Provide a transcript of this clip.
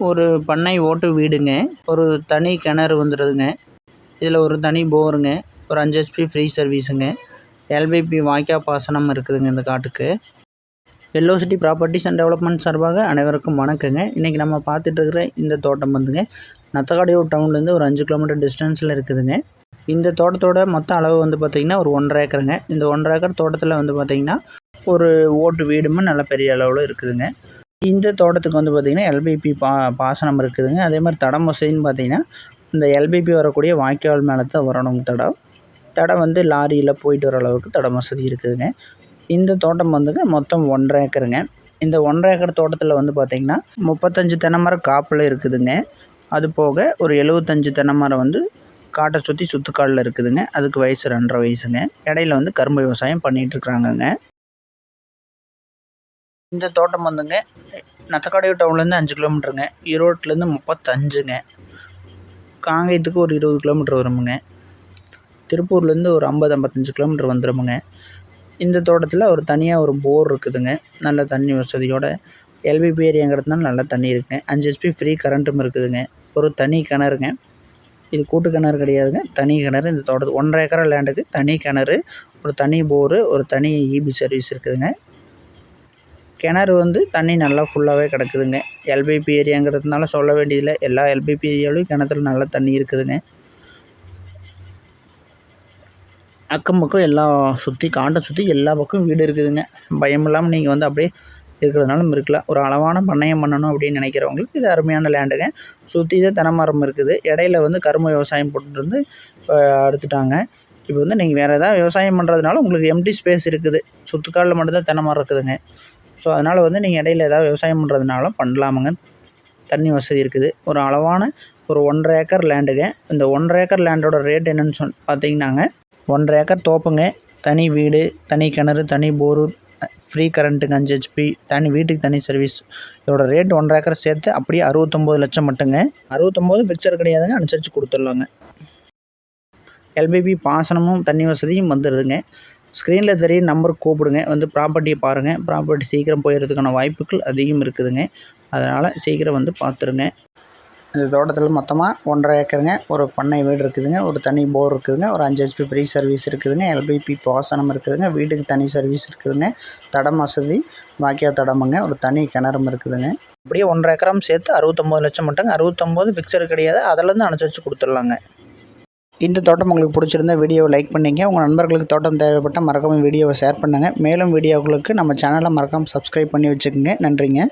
ஒரு பண்ணை ஓட்டு வீடுங்க. ஒரு தனி கிணறு வந்துடுதுங்க. இதில் ஒரு தனி போருங்க. ஒரு 5 HP ஃப்ரீ சர்வீஸுங்க. LBP வாய்க்கால் பாசனம் இருக்குதுங்க இந்த காட்டுக்கு. Yellow city properties and development சார்பாக அனைவருக்கும் வணக்கங்க. இன்றைக்கி நம்ம பார்த்துட்டு இருக்கிற இந்த தோட்டம் வந்துங்க நத்தக்காடியூர் டவுன்லேருந்து ஒரு 5 கிலோமீட்டர் டிஸ்டன்ஸில் இருக்குதுங்க. இந்த தோட்டத்தோட மொத்த அளவு வந்து பார்த்திங்கன்னா ஒரு 1.5 ஏக்கருங்க. இந்த 1.5 ஏக்கர் தோட்டத்தில் வந்து பார்த்திங்கன்னா ஒரு ஓட்டு வீடுமே நல்ல பெரிய அளவில் இருக்குதுங்க. இந்த தோட்டத்துக்கு வந்து பார்த்திங்கன்னா LBP பாசனம் இருக்குதுங்க. அதே மாதிரி தடம் வசதின்னு பார்த்திங்கன்னா இந்த LBP வரக்கூடிய வாய்க்கால் மேலே தான் வரணும். தடம் வந்து லாரியில் போயிட்டு வர அளவுக்கு தடம் வசதி இருக்குதுங்க. இந்த தோட்டம் வந்துங்க மொத்தம் 1.5 ஏக்கருங்க. இந்த 1.5 ஏக்கர் தோட்டத்தில் வந்து பார்த்திங்கன்னா 35 தென்னை மரம் காப்பில் இருக்குதுங்க. அது போக ஒரு 75 தென்னை மரம் வந்து காட்டை சுற்றி சுற்றுக்காலில் இருக்குதுங்க. அதுக்கு வயசு 2.5 வயசுங்க. இடையில வந்து கரும்பு விவசாயம் பண்ணிகிட்ருக்குறாங்கங்க. இந்த தோட்டம் வந்துங்க நத்தக்காடியூர் டவுன்லேருந்து 5 கிலோமீட்டருங்க. ஈரோட்லேருந்து 35ங்க. காங்கேயத்துக்கு ஒரு 20 கிலோமீட்டர் வருமுங்க. திருப்பூர்லேருந்து ஒரு 50-55 கிலோமீட்டர் வந்துடுமுங்க. இந்த தோட்டத்தில் ஒரு தனியாக ஒரு போர் இருக்குதுங்க. நல்ல தண்ணி வசதியோட LBP ஏரியாங்கிறதுனால நல்ல தண்ணி இருக்குங்க. 5 HP ஃப்ரீ கரண்ட்டும் இருக்குதுங்க. ஒரு தனி கிணறுங்க. இது கூட்டு கிணறு கிடையாதுங்க, தனி கிணறு. இந்த தோட்டத்துக்கு 1.5 ஏக்கர் லேண்டுக்கு தனி கிணறு, ஒரு தனி போரு, ஒரு தனி EB சர்வீஸ் இருக்குதுங்க. கிணறு வந்து தண்ணி நல்லா ஃபுல்லாகவே கிடக்குதுங்க. LBP ஏரியாங்கிறதுனால சொல்ல வேண்டியதில்லை. எல்லா LBP ஏரியாவிலையும் கிணத்துல நல்லா தண்ணி இருக்குதுங்க. அக்கம் பக்கம் எல்லா சுற்றி காட்டை சுற்றி எல்லா பக்கம் வீடு இருக்குதுங்க. பயம் இல்லாமல் நீங்கள் வந்து அப்படியே இருக்கிறதுனாலும் இருக்கலாம். ஒரு அளவான பண்ணையம் பண்ணணும் அப்படின்னு நினைக்கிறவங்களுக்கு இது அருமையான லேண்டுங்க. சுற்றி தான் தென்னை மரம் இருக்குது. இடையில வந்து கரும்பு விவசாயம் போட்டுருந்து எடுத்துட்டாங்க. இப்போ வந்து நீங்கள் வேறு ஏதாவது விவசாயம் பண்ணுறதுனால உங்களுக்கு எம்டி ஸ்பேஸ் இருக்குது. சுற்றுக்காலில் மட்டும்தான் தென்னை மரம் இருக்குதுங்க. ஸோ அதனால் வந்து நீங்கள் இடையில ஏதாவது விவசாயம் பண்ணுறதுனாலும் பண்ணலாமுங்க. தண்ணி வசதி இருக்குது. ஒரு அளவான ஒரு 1.5 ஏக்கர் லேண்டுங்க. இந்த 1.5 ஏக்கர் லேண்டோட ரேட் என்னென்னு பார்த்தீங்கன்னாங்க 1.5 ஏக்கர் தோப்புங்க. தனி வீடு, தனி கிணறு, தனி போரு, ஃப்ரீ கரண்ட்டுங்க 5 HP, தனி வீட்டுக்கு தனி சர்வீஸ். இதோட ரேட் 1.5 ஏக்கர் சேர்த்து அப்படியே 69 லட்சம் மட்டுங்க. 69 ஃபிக்ஸர் கிடையாதுங்க, அனுசரித்து கொடுத்துடலாங்க. LBP பாசனமும் தண்ணி வசதியும் வந்துடுதுங்க. ஸ்க்ரீனில் தெரிய நம்பருக்கு கூப்பிடுங்க. வந்து ப்ராப்பர்ட்டியை பாருங்கள். ப்ராப்பர்ட்டி சீக்கிரம் போயிடுறதுக்கான வாய்ப்புகள் அதிகம் இருக்குதுங்க. அதனால் சீக்கிரம் வந்து பார்த்துருங்க. இந்த தோட்டத்தில் மொத்தமாக 1.5 ஏக்கருங்க. ஒரு பண்ணை வீடு இருக்குதுங்க. ஒரு தனி போர் இருக்குதுங்க. ஒரு 5 HP ஃப்ரீ சர்வீஸ் இருக்குதுங்க. LBP பாசனம் இருக்குதுங்க. வீட்டுக்கு தனி சர்வீஸ் இருக்குதுங்க. தடம் வசதி வாய்க்கால் தடமுங்க. ஒரு தனி கிணறும் இருக்குதுங்க. அப்படியே 1.5 ஏக்கரும் சேர்த்து 69 லட்சம் மட்டுங்க. 69 ஃபிக்ஸடு கிடையாது, அதிலேருந்து அனுசரித்து கொடுத்துடலாங்க. இந்த தோட்டம் உங்களுக்கு பிடிச்சிருந்தா வீடியோவை லைக் பண்ணிங்க. உங்கள் நண்பர்களுக்கு தோட்டம் தேவைப்பட்டால் மறக்காமல் வீடியோவை ஷேர் பண்ணுங்கள். மேலும் வீடியோக்களுக்கு நம்ம சேனலை மறக்காமல் சப்ஸ்கிரைப் பண்ணி வச்சுக்கோங்க. நன்றிங்க.